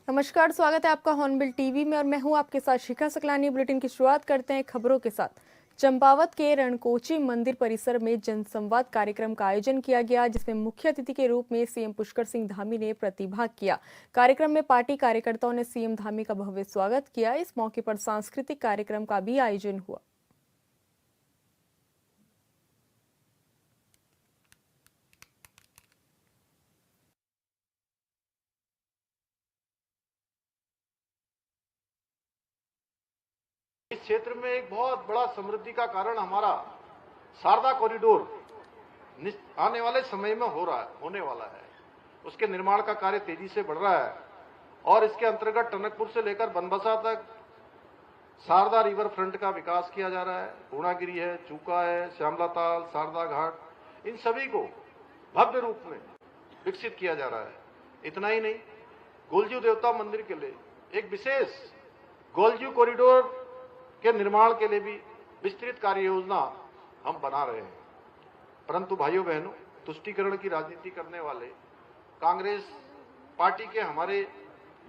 नमस्कार, स्वागत है आपका हॉर्नबिल टीवी में और मैं हूं आपके साथ शिखा सकलानी। बुलेटिन की शुरुआत करते हैं खबरों के साथ। चंपावत के रणकोची मंदिर परिसर में जनसंवाद कार्यक्रम का आयोजन किया गया, जिसमें मुख्य अतिथि के रूप में सीएम पुष्कर सिंह धामी ने प्रतिभाग किया। कार्यक्रम में पार्टी कार्यकर्ताओं ने सीएम धामी का भव्य स्वागत किया। इस मौके पर सांस्कृतिक कार्यक्रम का भी आयोजन हुआ। इस क्षेत्र में एक बहुत बड़ा समृद्धि का कारण हमारा शारदा कॉरिडोर आने वाले समय में होने वाला है। उसके निर्माण का कार्य तेजी से बढ़ रहा है और इसके अंतर्गत टनकपुर से लेकर बनबसा तक शारदा रिवर फ्रंट का विकास किया जा रहा है। पूर्णागिरी है, चूका है, श्यामला ताल, शारदा घाट, इन सभी को भव्य रूप में विकसित किया जा रहा है। इतना ही नहीं, गोलजू देवता मंदिर के लिए एक विशेष गोलजू कॉरिडोर के निर्माण के लिए भी विस्तृत कार्य योजना हम बना रहे हैं। परंतु भाइयों बहनों, तुष्टीकरण की राजनीति करने वाले कांग्रेस पार्टी के हमारे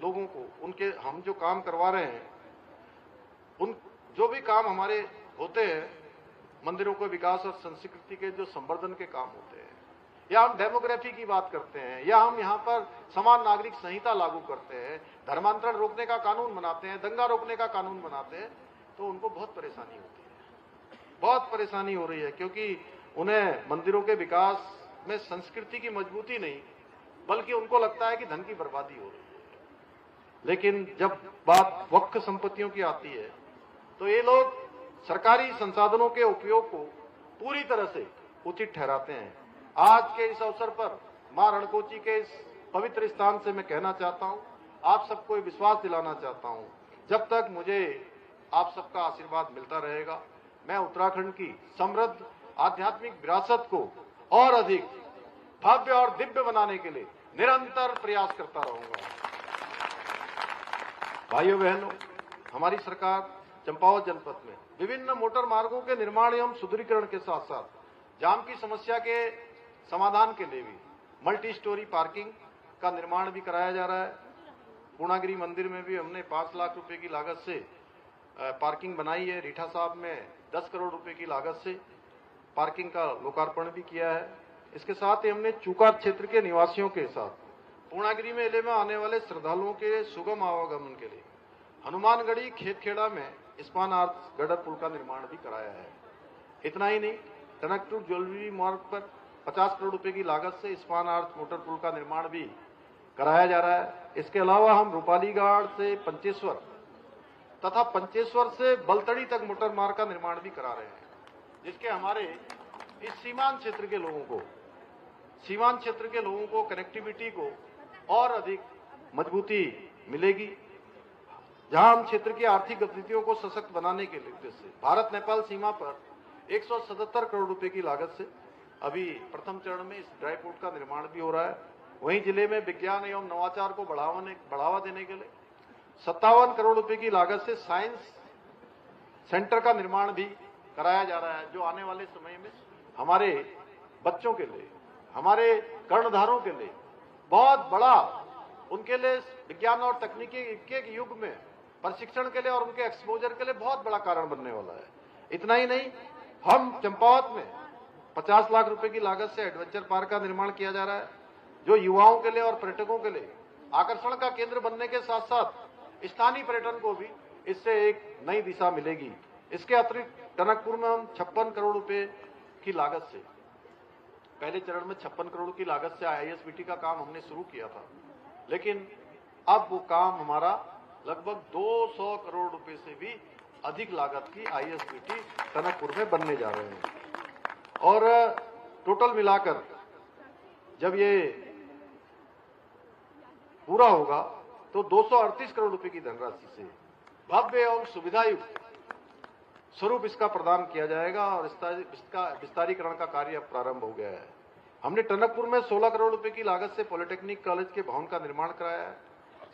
लोगों को हम जो काम करवा रहे हैं, जो भी काम हमारे होते हैं, मंदिरों के विकास और संस्कृति के जो संवर्धन के काम होते हैं, या हम डेमोग्राफी की बात करते हैं, या हम यहाँ पर समान नागरिक संहिता लागू करते हैं, धर्मांतरण रोकने का कानून बनाते हैं, दंगा रोकने का कानून बनाते हैं, तो उनको बहुत परेशानी होती है, बहुत परेशानी हो रही है, क्योंकि उन्हें मंदिरों के विकास में संस्कृति की मजबूती नहीं, बल्कि उनको लगता है कि धन की बर्बादी हो रही है। लेकिन जब बात वक्फ संपत्तियों की आती है, तो ये लोग सरकारी संसाधनों के उपयोग को पूरी तरह से उचित ठहराते हैं। आज के इस अवसर पर मां रणकोची के इस पवित्र स्थान से मैं कहना चाहता हूं, आप सबको विश्वास दिलाना चाहता हूं, जब तक मुझे आप सबका आशीर्वाद मिलता रहेगा, मैं उत्तराखंड की समृद्ध आध्यात्मिक विरासत को और अधिक भव्य और दिव्य बनाने के लिए निरंतर प्रयास करता रहूंगा। भाइयों बहनों, हमारी सरकार चंपावत जनपद में विभिन्न मोटर मार्गों के निर्माण एवं सुदृढ़ीकरण के साथ साथ जाम की समस्या के समाधान के लिए भी मल्टी स्टोरी पार्किंग का निर्माण भी कराया जा रहा है। पूर्णागिरी मंदिर में भी हमने 5 लाख रुपए की लागत से पार्किंग बनाई है। रीठा साहब में 10 करोड़ रुपए की लागत से पार्किंग का लोकार्पण भी किया है। इसके साथ ही हमने चूका क्षेत्र के निवासियों के साथ पूर्णागिरी मेले में आने वाले श्रद्धालुओं के सुगम आवागमन के लिए हनुमानगढ़ी खेतखेड़ा में स्पान आर्थ गडर पुल का निर्माण भी कराया है। इतना ही नहीं, टनकपुर ज्वेलरी मार्ग पर 50 करोड़ रुपए की लागत से स्पान आर्थ मोटर पुल का निर्माण भी कराया जा रहा है। इसके अलावा हम रूपालीगढ़ से पंचेश्वर तथा पंचेश्वर से बलतड़ी तक मोटर मार्ग का निर्माण भी करा रहे हैं, जिसके हमारे इस सीमांत क्षेत्र के लोगों को कनेक्टिविटी को और अधिक मजबूती मिलेगी। जहां हम क्षेत्र की आर्थिक गतिविधियों को सशक्त बनाने के लिए से भारत नेपाल सीमा पर 177 करोड़ रुपए की लागत से अभी प्रथम चरण में इस ड्राई पोर्ट का निर्माण भी हो रहा है। वहीं जिले में विज्ञान एवं नवाचार को बढ़ावा देने के लिए 57 करोड़ रुपए की लागत से साइंस सेंटर का निर्माण भी कराया जा रहा है, जो आने वाले समय में हमारे बच्चों के लिए, हमारे कर्णधारों के लिए बहुत बड़ा, उनके लिए विज्ञान और तकनीकी के युग में प्रशिक्षण के लिए और उनके एक्सपोजर के लिए बहुत बड़ा कारण बनने वाला है। इतना ही नहीं, हम चंपावत में 50 लाख रुपए की लागत से एडवेंचर पार्क का निर्माण किया जा रहा है, जो युवाओं के लिए और पर्यटकों के लिए आकर्षण का केंद्र बनने के साथ साथ स्थानीय पर्यटन को भी इससे एक नई दिशा मिलेगी। इसके अतिरिक्त टनकपुर में हम 56 करोड़ रुपए की लागत से, पहले चरण में 56 करोड़ की लागत से ISBT का काम हमने शुरू किया था, लेकिन अब वो काम हमारा लगभग 200 करोड़ रुपए से भी अधिक लागत की ISBT टनकपुर में बनने जा रहे हैं। और टोटल मिलाकर जब ये पूरा होगा तो 238 करोड़ रुपए की धनराशि से भव्य एवं सुविधायुक्त स्वरूप इसका प्रदान किया जाएगा और इसका विस्तारीकरण का कार्य अब प्रारंभ हो गया है। हमने टनकपुर में 16 करोड़ रुपए की लागत से पॉलिटेक्निक कॉलेज के भवन का निर्माण कराया है।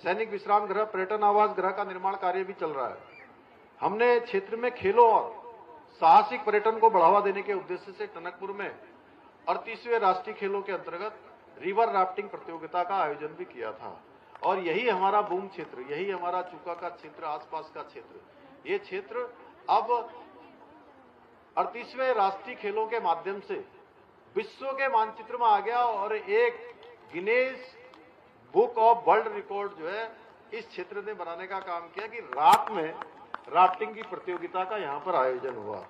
सैनिक विश्राम गृह, पर्यटन आवास गृह का निर्माण कार्य भी चल रहा है। हमने क्षेत्र में खेलों और साहसिक पर्यटन को बढ़ावा देने के उद्देश्य से टनकपुर में 38वें राष्ट्रीय खेलों के अंतर्गत रिवर राफ्टिंग प्रतियोगिता का आयोजन भी किया था और यही हमारा बूम क्षेत्र, यही हमारा चूका का क्षेत्र, आसपास का क्षेत्र, ये क्षेत्र अब 38वें राष्ट्रीय खेलों के माध्यम से विश्व के मानचित्र में आ गया और एक Guinness book of world record जो है इस क्षेत्र ने बनाने का काम किया कि रात में राफ्टिंग की प्रतियोगिता का यहां पर आयोजन हुआ।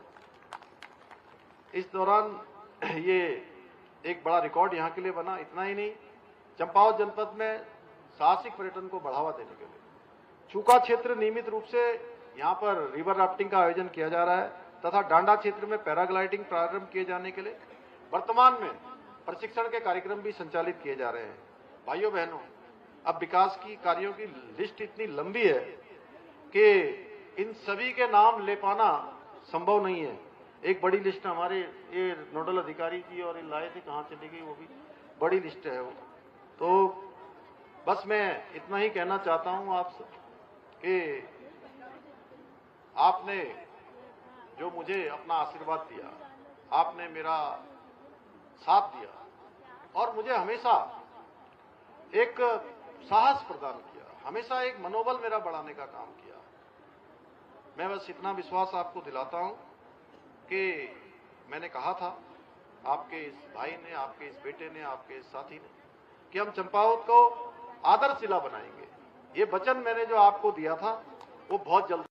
इस दौरान ये एक बड़ा रिकॉर्ड यहां के लिए बना। इतना ही नहीं, चंपावत जनपद में साहसिक पर्यटन को बढ़ावा देने के लिए चूका क्षेत्र नियमित रूप से यहां पर रिवर राफ्टिंग का आयोजन किया जा रहा है तथा डांडा क्षेत्र में पैराग्लाइडिंग प्रारंभ किए जाने के लिए वर्तमान में प्रशिक्षण के कार्यक्रम भी संचालित किए जा रहे हैं। भाइयों बहनों, अब विकास की कार्यों की लिस्ट इतनी लंबी है कि इन सभी के नाम ले पाना संभव नहीं है। एक बड़ी लिस्ट हमारे ये नोडल अधिकारी जी और लाए थे, कहाँ चली गई, वो भी बड़ी लिस्ट है वो। तो बस मैं इतना ही कहना चाहता हूं आपसे कि आपने जो मुझे अपना आशीर्वाद दिया, आपने मेरा साथ दिया और मुझे हमेशा एक साहस प्रदान किया, हमेशा एक मनोबल मेरा बढ़ाने का काम किया। मैं बस इतना विश्वास आपको दिलाता हूं कि मैंने कहा था आपके इस भाई ने, आपके इस बेटे ने, आपके इस साथी ने कि हम चंपावत को आदर्श जिला बनाएंगे। ये वचन मैंने जो आपको दिया था वो बहुत जल्द।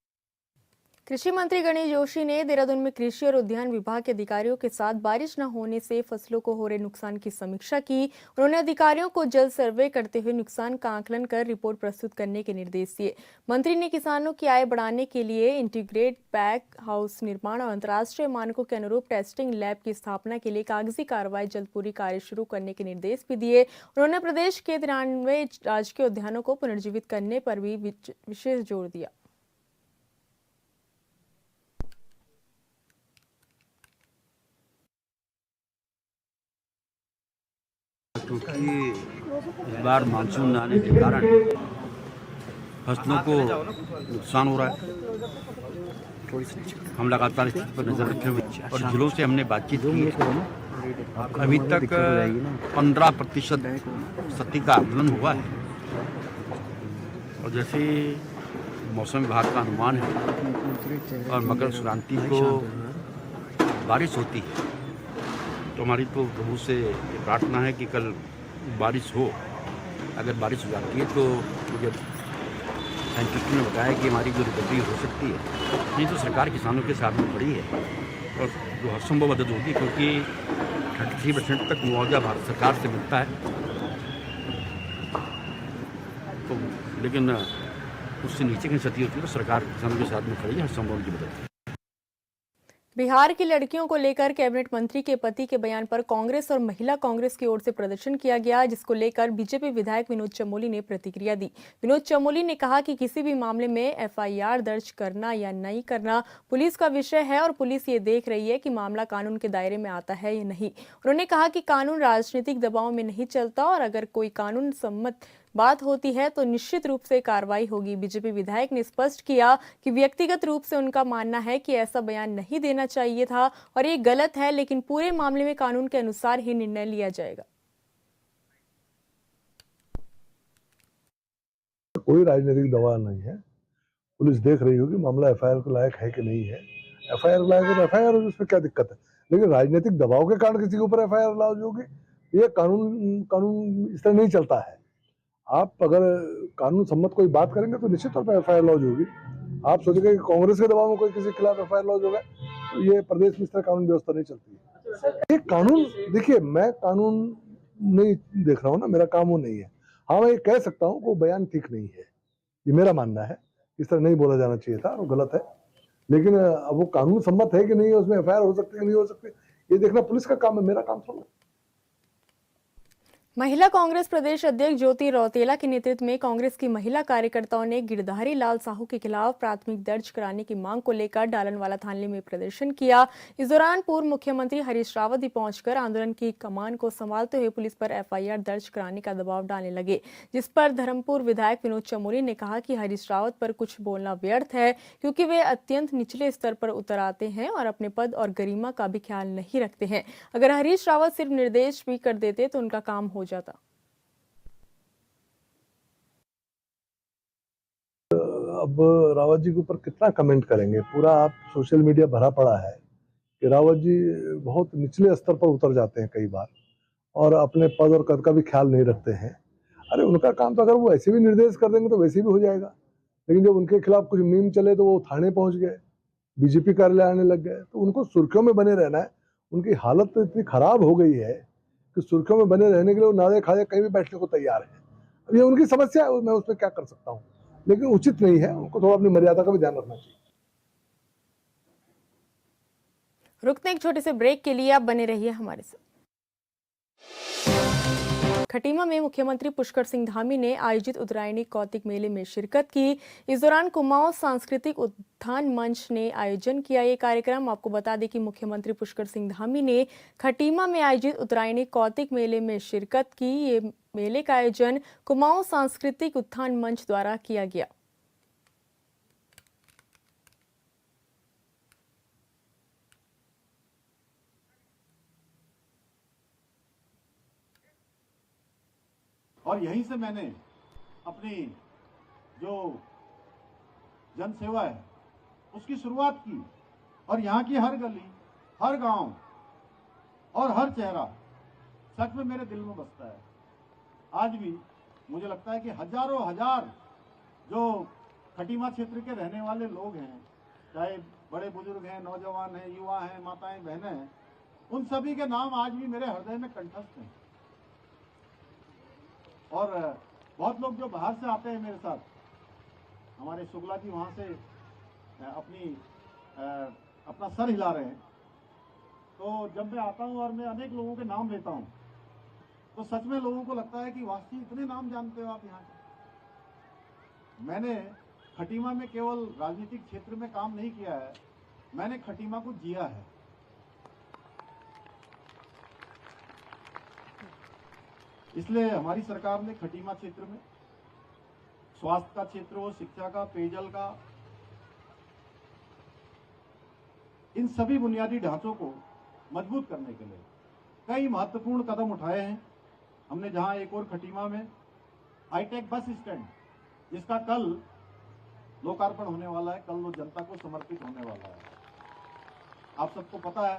कृषि मंत्री गणेश जोशी ने देहरादून में कृषि और उद्यान विभाग के अधिकारियों के साथ बारिश न होने से फसलों को हो रहे नुकसान की समीक्षा की। उन्होंने अधिकारियों को जल्द सर्वे करते हुए नुकसान का आकलन कर रिपोर्ट प्रस्तुत करने के निर्देश दिए। मंत्री ने किसानों की आय बढ़ाने के लिए इंटीग्रेट पैक हाउस निर्माण और अंतर्राष्ट्रीय मानकों के अनुरूप टेस्टिंग लैब की स्थापना के लिए कागजी कार्रवाई जल्द पूरी कार्य शुरू करने के निर्देश भी दिए। उन्होंने प्रदेश के 93 राजकीय उद्यानों को पुनर्जीवित करने पर भी विशेष जोर दिया। क्योंकि इस बार मानसून आने के कारण फसलों को नुकसान हो रहा है। हम लगातार स्थिति पर नजर रखे हुए और जिलों से हमने बातचीत की है। अभी तक 15% क्षति का आकलन हुआ है और जैसे मौसम विभाग का अनुमान है और मकर संक्रांति को बारिश होती है तो हमारी तो प्रभु से ये प्रार्थना है कि कल बारिश हो। अगर बारिश हो जाती है तो मुझे साइंटिस्टों ने बताया कि हमारी जो रिकवरी हो सकती है, नहीं तो सरकार किसानों के साथ में खड़ी है और जो हर संभव मदद होगी, क्योंकि 33% तक मुआवजा भारत सरकार से मिलता है। तो लेकिन उससे नीचे की क्षति होती है तो सरकार किसानों के साथ में खड़ी है, हर संभव उनकी मदद। बिहार की लड़कियों को लेकर कैबिनेट मंत्री के पति के बयान पर कांग्रेस और महिला कांग्रेस की ओर से प्रदर्शन किया गया, जिसको लेकर बीजेपी विधायक विनोद चमोली ने प्रतिक्रिया दी। विनोद चमोली ने कहा कि किसी भी मामले में एफआईआर दर्ज करना या नहीं करना पुलिस का विषय है और पुलिस ये देख रही है कि मामला कानून के दायरे में आता है या नहीं। उन्होंने कहा कि कानून राजनीतिक दबाव में नहीं चलता और अगर कोई कानून सम्मत बात होती है तो निश्चित रूप से कार्रवाई होगी। बीजेपी विधायक ने स्पष्ट किया कि व्यक्तिगत रूप से उनका मानना है कि ऐसा बयान नहीं देना चाहिए था और ये गलत है, लेकिन पूरे मामले में कानून के अनुसार ही निर्णय लिया जाएगा। कोई राजनीतिक दबाव नहीं है। पुलिस देख रही होगी मामला एफआईआर के लायक है कि नहीं है। एफआईआर लायक है तो एफआईआर होगी, उसमें क्या दिक्कत है। लेकिन राजनीतिक दबाव के कारण किसी के ऊपर एफआईआर लॉन्च होगी, ये कानून इस तरह नहीं चलता है। आप अगर कानून सम्मत कोई बात करेंगे तो निश्चित तौर पर एफआईआर लॉन्च होगी। आप सोचेंगे कि कांग्रेस के दबाव में कोई किसी के खिलाफ एफआईआर लॉन्च होगा, तो ये प्रदेश में इस तरह कानून व्यवस्था नहीं चलती है। ये कानून, देखिए मैं कानून नहीं देख रहा हूँ ना, मेरा काम वो नहीं है। हाँ, मैं ये कह सकता हूँ कि वो बयान ठीक नहीं है, ये मेरा मानना है। इस तरह नहीं बोला जाना चाहिए था, वो गलत है। लेकिन अब वो कानून सम्मत है कि नहीं है, उसमें एफआईआर हो सकती है कि नहीं हो सकती, ये देखना पुलिस का काम है, मेरा काम थोड़ा। महिला कांग्रेस प्रदेश अध्यक्ष ज्योति रौतेला के नेतृत्व में कांग्रेस की महिला कार्यकर्ताओं ने गिरधारी लाल साहू के खिलाफ प्राथमिक दर्ज कराने की मांग को लेकर डालनवाला थाने में प्रदर्शन किया। इस दौरान पूर्व मुख्यमंत्री हरीश रावत भी पहुंचकर आंदोलन की कमान को संभालते हुए पुलिस पर एफआईआर दर्ज कराने का दबाव डालने लगे, जिस पर धर्मपुर विधायक विनोद चमोली ने कहा कि हरीश रावत पर कुछ बोलना व्यर्थ है, क्योंकि वे अत्यंत निचले स्तर पर उतर आते हैं और अपने पद और गरिमा का भी ख्याल नहीं रखते हैं। अगर हरीश रावत सिर्फ निर्देश भी कर देते तो उनका काम हो जाता। अब रावत जी के ऊपर कितना कमेंट करेंगे। पूरा आप सोशल मीडिया भरा पड़ा है कि रावत जी बहुत निचले स्तर पर उतर जाते हैं कई बार और अपने पद और कद का भी ख्याल नहीं रखते हैं। अरे उनका काम तो अगर वो ऐसे भी निर्देश कर देंगे तो वैसे भी हो जाएगा, लेकिन जब उनके खिलाफ कुछ मीम चले तो वो थाने पहुंच गए, बीजेपी कार्यालय आने लग गए। तो उनको सुर्खियों में बने रहना है। उनकी हालत तो इतनी खराब हो गई है कि सुर्खियों में बने रहने के लिए वो नारे खाए कहीं भी बैठने को तैयार है। अब ये उनकी समस्या है, मैं उस पर क्या कर सकता हूँ, लेकिन उचित नहीं है। उनको थोड़ा अपनी मर्यादा का भी ध्यान रखना चाहिए। रुकते हैं एक छोटे से ब्रेक के लिए, आप बने रहिए हमारे साथ। खटीमा में मुख्यमंत्री पुष्कर सिंह धामी ने आयोजित उत्तरायणी कौतिक मेले में शिरकत की। इस दौरान कुमाऊं सांस्कृतिक उत्थान मंच ने आयोजन किया ये कार्यक्रम। आपको बता दें कि मुख्यमंत्री पुष्कर सिंह धामी ने खटीमा में आयोजित उत्तरायणी कौतिक मेले में शिरकत की। ये मेले का आयोजन कुमाऊं सांस्कृतिक उत्थान मंच द्वारा किया गया। और यहीं से मैंने अपनी जो जन सेवा है उसकी शुरुआत की। और यहाँ की हर गली, हर गांव और हर चेहरा सच में मेरे दिल में बसता है। आज भी मुझे लगता है कि हजारों हजार जो खटीमा क्षेत्र के रहने वाले लोग हैं, चाहे बड़े बुजुर्ग हैं, नौजवान हैं, युवा हैं, माताएं बहनें हैं, उन सभी के नाम आज भी मेरे हृदय में कंठस्थ हैं। और बहुत लोग जो बाहर से आते हैं मेरे साथ, हमारे शुक्ला जी वहाँ से अपना सर हिला रहे हैं, तो जब मैं आता हूँ और मैं अनेक लोगों के नाम लेता हूँ तो सच में लोगों को लगता है कि वाकई इतने नाम जानते हो आप यहाँ के। मैंने खटीमा में केवल राजनीतिक क्षेत्र में काम नहीं किया है, मैंने खटीमा को जिया है। इसलिए हमारी सरकार ने खटीमा क्षेत्र में स्वास्थ्य का क्षेत्र हो, शिक्षा का, पेयजल का, इन सभी बुनियादी ढांचों को मजबूत करने के लिए कई महत्वपूर्ण कदम उठाए हैं। हमने जहां एक और खटीमा में हाईटेक बस स्टैंड, जिसका कल लोकार्पण होने वाला है, कल वो जनता को समर्पित होने वाला है। आप सबको पता है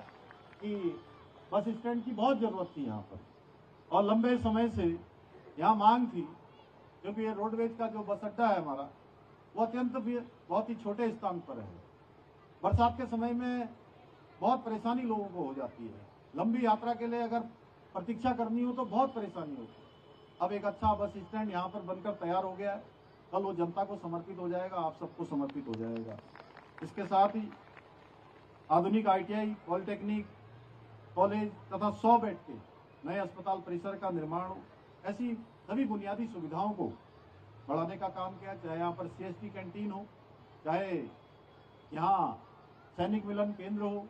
कि बस स्टैंड की बहुत जरूरत थी यहाँ पर और लंबे समय से यहाँ मांग थी, क्योंकि ये रोडवेज का जो बस अड्डा है हमारा, वो अत्यंत बहुत ही छोटे स्थान पर है। बरसात के समय में बहुत परेशानी लोगों को हो जाती है, लंबी यात्रा के लिए अगर प्रतीक्षा करनी हो तो बहुत परेशानी होती है। अब एक अच्छा बस स्टैंड यहाँ पर बनकर तैयार हो गया है, कल वो जनता को समर्पित हो जाएगा, आप सबको समर्पित हो जाएगा। इसके साथ ही आधुनिक ITI, पॉलिटेक्निक कॉलेज तथा 100 बेड के नए अस्पताल परिसर का निर्माण हो, ऐसी सभी बुनियादी सुविधाओं को बढ़ाने का काम किया। चाहे यहाँ पर CST कैंटीन हो, चाहे यहाँ सैनिक मिलन केंद्र हो,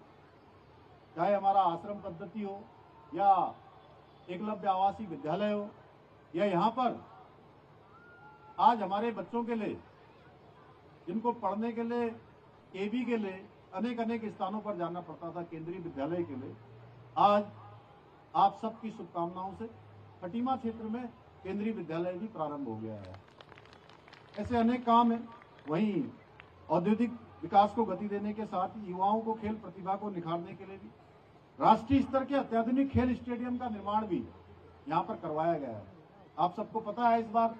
चाहे हमारा आश्रम पद्धति हो, या एकलव्य आवासीय विद्यालय हो, या यहाँ पर आज हमारे बच्चों के लिए, जिनको पढ़ने के लिए, KB के लिए अनेक स्थानों पर जाना पड़ता था, केंद्रीय विद्यालय के लिए, आज आप सबकी शुभकामनाओं से खटीमा क्षेत्र में केंद्रीय विद्यालय भी प्रारंभ हो गया है। ऐसे अनेक काम हैं। वहीं औद्योगिक विकास को गति देने के साथ ही युवाओं को खेल प्रतिभा को निखारने के लिए भी राष्ट्रीय स्तर के अत्याधुनिक खेल स्टेडियम का निर्माण भी यहाँ पर करवाया गया है। आप सबको पता है, इस बार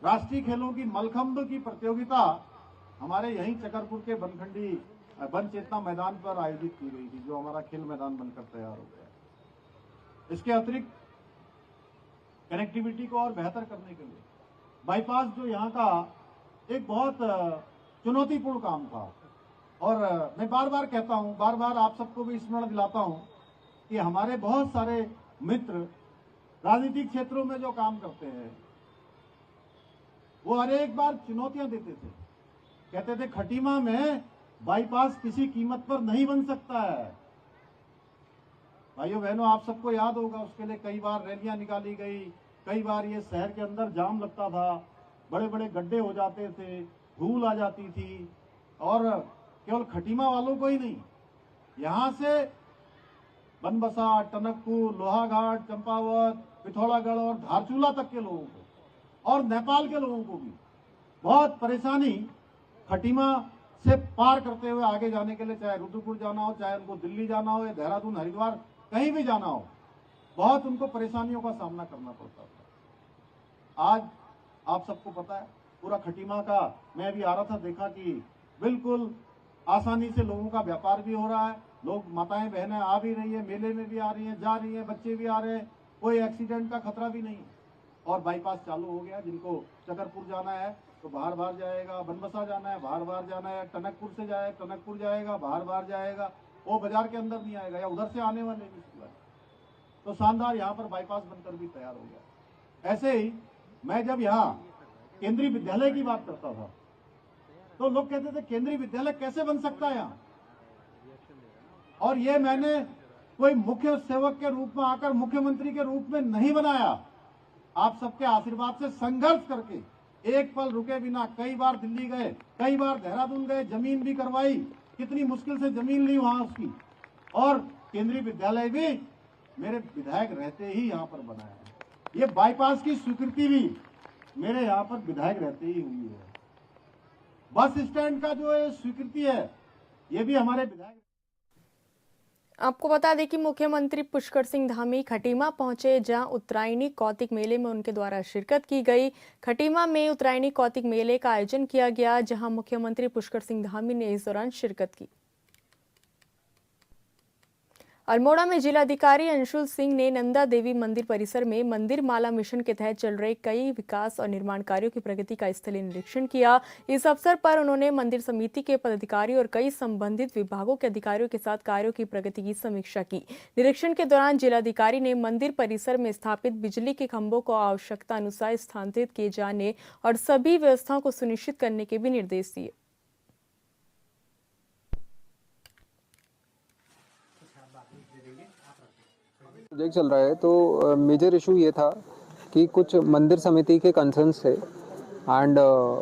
राष्ट्रीय खेलों की मलखंभ की प्रतियोगिता हमारे यहीं चकरपुर के बनखंडी वन चेतना मैदान पर आयोजित की गई थी, जो हमारा खेल मैदान बनकर तैयार हो गया। इसके अतिरिक्त कनेक्टिविटी को और बेहतर करने के लिए बाईपास, जो यहाँ का एक बहुत चुनौतीपूर्ण काम था, और मैं बार बार कहता हूँ, बार बार आप सबको भी स्मरण दिलाता हूँ कि हमारे बहुत सारे मित्र राजनीतिक क्षेत्रों में जो काम करते हैं वो हर एक बार चुनौतियां देते थे, कहते थे खटीमा में बाईपास किसी कीमत पर नहीं बन सकता है। भाइयों बहनों, आप सबको याद होगा, उसके लिए कई बार रैलियां निकाली गई, कई बार ये शहर के अंदर जाम लगता था, बड़े बड़े गड्ढे हो जाते थे, धूल आ जाती थी, और केवल खटीमा वालों को ही नहीं, यहाँ से बनबसा, टनकपुर, लोहाघाट, चंपावत, पिथौरागढ़ और धारचूला तक के लोगों को और नेपाल के लोगों को भी बहुत परेशानी खटीमा से पार करते हुए आगे जाने के लिए, चाहे रुद्रपुर जाना हो, चाहे उनको दिल्ली जाना हो या देहरादून, हरिद्वार, कहीं भी जाना हो, बहुत उनको परेशानियों का सामना करना पड़ता था। आज आप सबको पता है पूरा खटीमा का, मैं अभी आ रहा था, देखा कि बिल्कुल आसानी से लोगों का व्यापार भी हो रहा है, लोग माताएं बहनें आ भी रही है, मेले में भी आ रही हैं, जा रही हैं, बच्चे भी आ रहे हैं, कोई एक्सीडेंट का खतरा भी नहीं है। और बाईपास चालू हो गया, जिनको चकरपुर जाना है तो बाहर बाहर जाएगा, बनबसा जाना है बाहर बाहर जाना है, टनकपुर से जाए टनकपुर जाएगा, बाहर बाहर जाएगा, वो बाजार के अंदर नहीं आएगा, या उधर से आने वाले भी इसके बाद। तो शानदार यहाँ पर बाईपास बनकर भी तैयार हो गया। ऐसे ही मैं जब यहाँ केंद्रीय विद्यालय की बात करता था तो लोग कहते थे केंद्रीय विद्यालय कैसे बन सकता है यहाँ, और ये मैंने कोई मुख्य सेवक के रूप में आकर मुख्यमंत्री के रूप में नहीं बनाया, आप सबके आशीर्वाद से संघर्ष करके, एक पल रुके बिना, कई बार दिल्ली गए, कई बार देहरादून गए, जमीन भी करवाई, कितनी मुश्किल से जमीन ली वहां उसकी, और केंद्रीय विद्यालय भी मेरे विधायक रहते ही यहाँ पर बनाया है। ये बाईपास की स्वीकृति भी मेरे यहाँ पर विधायक रहते ही हुई है। बस स्टैंड का जो स्वीकृति है, ये भी हमारे विधायक। आपको बता दें कि मुख्यमंत्री पुष्कर सिंह धामी खटीमा पहुंचे, जहां उत्तरायणी कौतिक मेले में उनके द्वारा शिरकत की गई। खटीमा में उत्तरायणी कौतिक मेले का आयोजन किया गया, जहां मुख्यमंत्री पुष्कर सिंह धामी ने इस दौरान शिरकत की। अल्मोड़ा में जिलाधिकारी अंशुल सिंह ने नंदा देवी मंदिर परिसर में मंदिर माला मिशन के तहत चल रहे कई विकास और निर्माण कार्यों की प्रगति का स्थलीय निरीक्षण किया। इस अवसर पर उन्होंने मंदिर समिति के पदाधिकारियों और कई संबंधित विभागों के अधिकारियों के साथ कार्यों की प्रगति की समीक्षा की। निरीक्षण के दौरान जिलाधिकारी ने मंदिर परिसर में स्थापित बिजली के खंभों को आवश्यकता अनुसार स्थानांतरित किए जाने और सभी व्यवस्थाओं को सुनिश्चित करने के भी निर्देश दिए। प्रोजेक्ट चल रहा है तो मेजर इशू ये था कि कुछ मंदिर समिति के कंसर्न्स थे एंड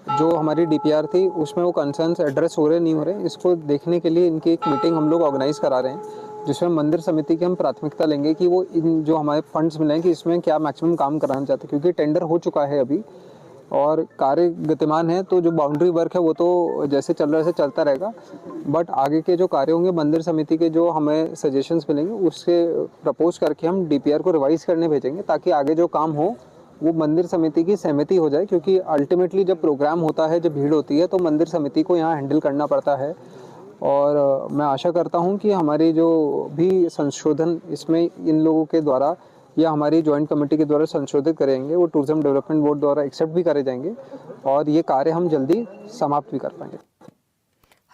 जो हमारी डीपीआर थी उसमें वो कंसर्न्स एड्रेस हो रहे नहीं हो रहे, इसको देखने के लिए इनकी एक मीटिंग हम लोग ऑर्गेनाइज करा रहे हैं, जिसमें मंदिर समिति की हम प्राथमिकता लेंगे कि वो इन जो हमारे फंड्स मिले हैं कि इसमें क्या मैक्सिमम काम कराना चाहते हैं, क्योंकि टेंडर हो चुका है अभी और कार्य गतिमान है, तो जो बाउंड्री वर्क है वो तो जैसे चल रहा है ऐसे चलता रहेगा, बट आगे के जो कार्य होंगे मंदिर समिति के जो हमें सजेशंस मिलेंगे उससे प्रपोज करके हम डीपीआर को रिवाइज करने भेजेंगे, ताकि आगे जो काम हो वो मंदिर समिति की सहमति हो जाए, क्योंकि अल्टीमेटली जब प्रोग्राम होता है, जब भीड़ होती है, तो मंदिर समिति को यहाँ हैंडल करना पड़ता है। और मैं आशा करता हूँ कि हमारे जो भी संशोधन इसमें इन लोगों के द्वारा या हमारी ज्वाइंट कमेटी के द्वारा संशोधित करेंगे, वो टूरिज्म डेवलपमेंट बोर्ड द्वारा एक्सेप्ट भी करे जाएंगे और ये कार्य हम जल्दी समाप्त भी कर पाएंगे।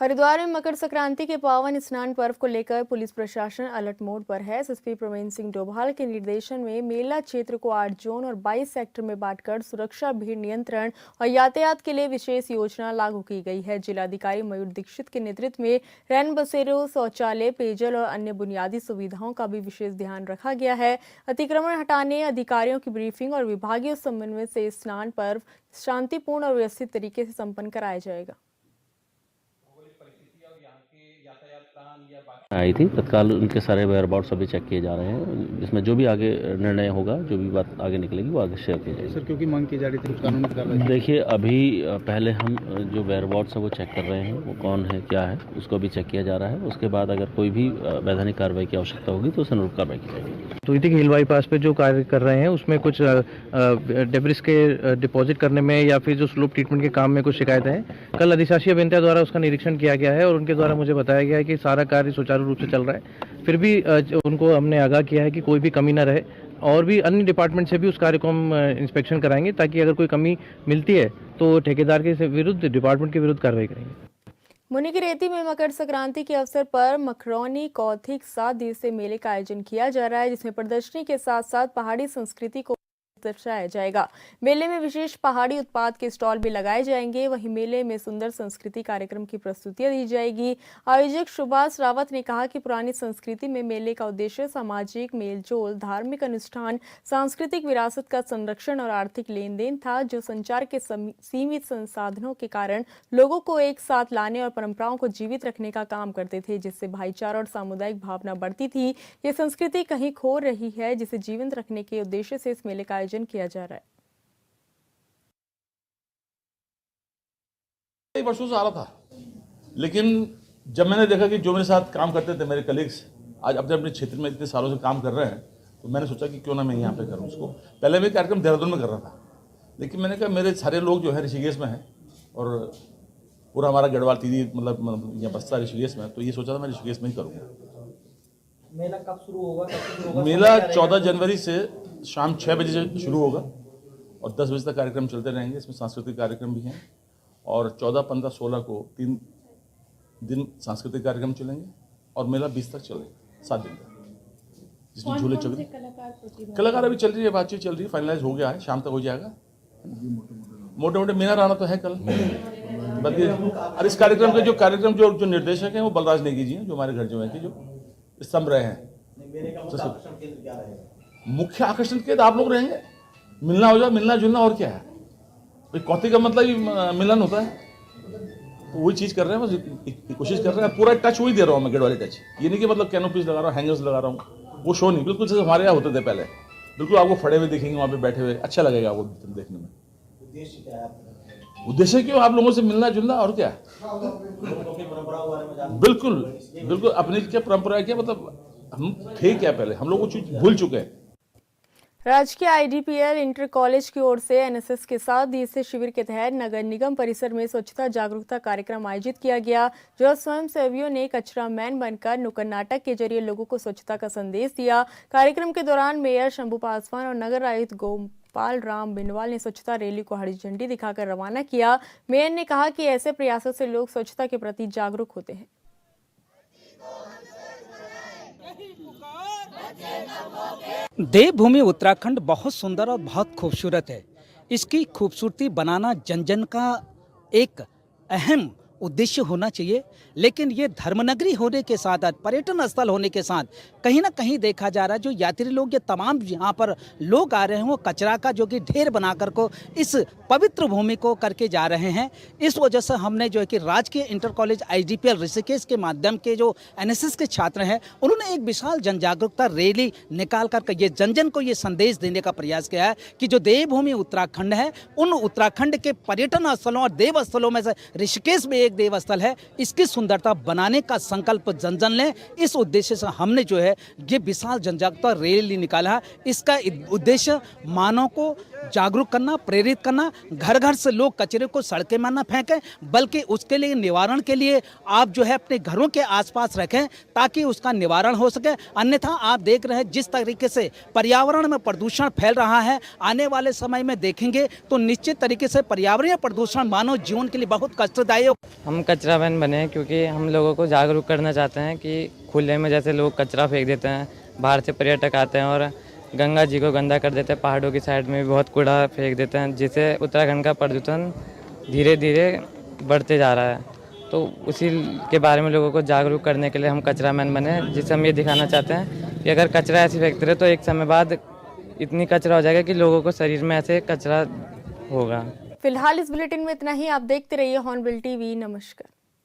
हरिद्वार में मकर संक्रांति के पावन स्नान पर्व को लेकर पुलिस प्रशासन अलर्ट मोड पर है। एसएसपी प्रवीण सिंह डोभाल के निर्देशन में मेला क्षेत्र को 8 जोन और 22 सेक्टर में बांटकर सुरक्षा, भीड़ नियंत्रण और यातायात के लिए विशेष योजना लागू की गई है। जिलाधिकारी मयूर दीक्षित के नेतृत्व में रैन बसेरों, शौचालय, पेयजल और अन्य बुनियादी सुविधाओं का भी विशेष ध्यान रखा गया है। अतिक्रमण हटाने, अधिकारियों की ब्रीफिंग और विभागीय समन्वय से स्नान पर्व शांतिपूर्ण और व्यवस्थित तरीके से संपन्न कराया जाएगा। आई थी तत्काल उनके सारे वेयरअबाउट्स अभी चेक किए जा रहे हैं, इसमें जो भी आगे निर्णय होगा, जो भी बात आगे निकलेगी वो आगे शेयर की जाएगी। सर, क्योंकि मांग की जा रही थी कुछ कानूनी कार्रवाई। देखिए, अभी पहले हम जो वेयरअबाउट्स हैं वो चेक कर रहे हैं, वो कौन है क्या है उसको भी चेक किया जा रहा है। उसके बाद अगर कोई भी वैधानिक कार्रवाई की आवश्यकता होगी तो उस अनुरूप कार्रवाई की जाएगी। तो हिल बाईपास पे जो कार्य कर रहे हैं उसमें कुछ डेब्रिस के डिपॉजिट करने में या फिर जो स्लोप ट्रीटमेंट के काम में कुछ शिकायतें हैं। कल अधिशासी अभियंता द्वारा उसका निरीक्षण किया गया है और उनके द्वारा मुझे बताया गया है कि सारा कार्य सुचारू रूप से चल रहा है। फिर भी उनको हमने आगाह किया है कि कोई भी कमी न रहे, और भी अन्य डिपार्टमेंट से भी उस कार्य को हम इंस्पेक्शन कराएंगे, ताकि अगर कोई कमी मिलती है तो ठेकेदार के विरुद्ध, डिपार्टमेंट के विरुद्ध कार्रवाई करेंगे। मुनिकीरेती में मकर संक्रांति के अवसर पर मकरौनी कौथिक 7 दिवसीय मेले का आयोजन किया जा रहा है, जिसमें प्रदर्शनी के साथ साथ पहाड़ी संस्कृति को दर्शाया जाएगा। मेले में विशेष पहाड़ी उत्पाद के स्टॉल भी लगाए जाएंगे। वहीं मेले में सुंदर संस्कृति कार्यक्रम की प्रस्तुतियां दी जाएगी। आयोजक सुभाष रावत ने कहा कि पुरानी संस्कृति में मेले का उद्देश्य सामाजिक मेलजोल, धार्मिक अनुष्ठान, सांस्कृतिक विरासत का संरक्षण और आर्थिक लेन देन था, जो संचार के सीमित संसाधनों के कारण लोगों को एक साथ लाने और परंपराओं को जीवित रखने का काम करते थे, जिससे भाईचारा और सामुदायिक भावना बढ़ती थी। ये संस्कृति कहीं खो रही है, जिसे जीवंत रखने के उद्देश्य से इस मेले का आयोजन किया जा रहा है। कई वर्षों से आ रहा था, लेकिन जब मैंने देखा कि जो मेरे साथ काम करते थे मेरे कलीग्स आज अपने अपने क्षेत्र में इतने सालों से काम कर रहे हैं, तो मैंने सोचा कि क्यों ना मैं यहाँ पे करूँ उसको। पहले मैं कार्यक्रम देहरादून में कर रहा था, लेकिन मैंने कहा मेरे सारे लोग जो है ऋषिकेश में हैं और पूरा हमारा गढ़वाल तीदी मतलब यहाँ बस्ता ऋषिकेश में, तो ये सोचा था मैं ऋषिकेश में ही करूँगा। मेला कब शुरू होगा? मेला 14 जनवरी से शाम 6 बजे से शुरू होगा और 10 बजे तक कार्यक्रम चलते रहेंगे। इसमें सांस्कृतिक कार्यक्रम भी हैं और 14, 15, 16 को 3 दिन सांस्कृतिक कार्यक्रम चलेंगे और मेला 20 तक चलेगा, 7 दिन तक, जिसमें झूले चल कलाकार अभी चल रही है, बातचीत चल रही है, फाइनलाइज हो गया है, शाम तक हो जाएगा। मोटे मोटे मीना राणा तो है कल, बल्कि और इस कार्यक्रम के जो निर्देशक हैं वो बलराज नेगी जी हैं, जो हमारे घर जो है जो स्तंभ रहे हैं। मुख्य आकर्षण के आप लोग रहेंगे, मिलना हो जाए, मिलना जुलना, और क्या है। कौती का मतलब ही मिलन होता है, तो वही चीज कर रहे हैं, बस कोशिश कर रहे हैं। पूरा टच वही दे रहा हूँ मैं, गढ़वाली टच। ये नहीं कि मतलब कैनोपीज लगा रहा हूँ, हैंगर्स लगा रहा हूँ, वो शो नहीं, बिल्कुल जैसे हमारे यहाँ होते थे पहले। बिल्कुल आपको खड़े हुए दिखेंगे, वहाँ पे बैठे हुए, अच्छा लगेगा आपको देखने में। उद्देश्य क्यों? आप लोगों से मिलना जुलना, और क्या। बिल्कुल बिल्कुल अपनी क्या परंपरा क्या, मतलब हम थे क्या पहले, हम लोग वो चीज भूल चुके हैं। राजकीय IDPL इंटर कॉलेज की ओर से NSS के साथ दिवसीय शिविर के तहत नगर निगम परिसर में स्वच्छता जागरूकता कार्यक्रम आयोजित किया गया, जो स्वयंसेवियों ने कचरा मैन बनकर नुक्कड़ नाटक के जरिए लोगों को स्वच्छता का संदेश दिया। कार्यक्रम के दौरान मेयर शंभू पासवान और नगर आयुक्त गोपाल राम बिनवाल ने स्वच्छता रैली को हरी झंडी दिखाकर रवाना किया। मेयर ने कहा कि ऐसे प्रयासों से लोग स्वच्छता के प्रति जागरूक होते हैं। देवभूमि उत्तराखंड बहुत सुंदर और बहुत खूबसूरत है। इसकी खूबसूरती बनाना जन जन का एक अहम उद्देश्य होना चाहिए, लेकिन ये धर्मनगरी होने के साथ, पर्यटन स्थल होने के साथ कहीं ना कहीं देखा जा रहा है जो यात्री लोग, ये तमाम यहाँ पर लोग आ रहे हैं, वो कचरा का जो कि ढेर बना कर को इस पवित्र भूमि को करके जा रहे हैं। इस वजह से हमने जो है कि राजकीय इंटर कॉलेज IDPL ऋषिकेश के माध्यम के जो NSS के छात्र हैं, उन्होंने एक विशाल जन जागरूकता रैली निकाल कर ये जन जन को ये संदेश देने का प्रयास किया है कि जो देवभूमि उत्तराखंड है, उन उत्तराखंड के पर्यटन स्थलों और देव स्थलों में से ऋषिकेश में एक देव स्थल है, इसकी सुंदरता बनाने का संकल्प जन जन लें। इस उद्देश्य से हमने जो है ये विशाल जन जागरूकता रैली निकाला है। इसका उद्देश्य मानव को जागरूक करना, प्रेरित करना। घर घर से लोग कचरे को सड़कें में न फेंकें, बल्कि उसके लिए निवारण के लिए आप जो है अपने घरों के आसपास रखें, ताकि उसका निवारण हो सके। अन्यथा आप देख रहे हैं जिस तरीके से पर्यावरण में प्रदूषण फैल रहा है, आने वाले समय में देखेंगे तो निश्चित तरीके से पर्यावरणीय प्रदूषण मानव जीवन के लिए बहुत कष्टदायक। हम कचरा मैन बने हैं क्योंकि हम लोगों को जागरूक करना चाहते हैं कि खुले में जैसे लोग कचरा फेंक देते हैं, बाहर से पर्यटक आते हैं और गंगा जी को गंदा कर देते हैं, पहाड़ों की साइड में भी बहुत कूड़ा फेंक देते हैं, जिससे उत्तराखंड का प्रदूषण धीरे धीरे बढ़ते जा रहा है। तो उसी के बारे में लोगों को जागरूक करने के लिए हम कचरा मैन बने, जिससे हम ये दिखाना चाहते हैं कि अगर कचरा ऐसे फेंकते रहे तो एक समय बाद इतनी कचरा हो जाएगा कि लोगों को शरीर में ऐसे कचरा होगा। फिलहाल इस बुलेटिन में इतना ही। आप देखते रहिए हॉर्नबिल TV। नमस्कार।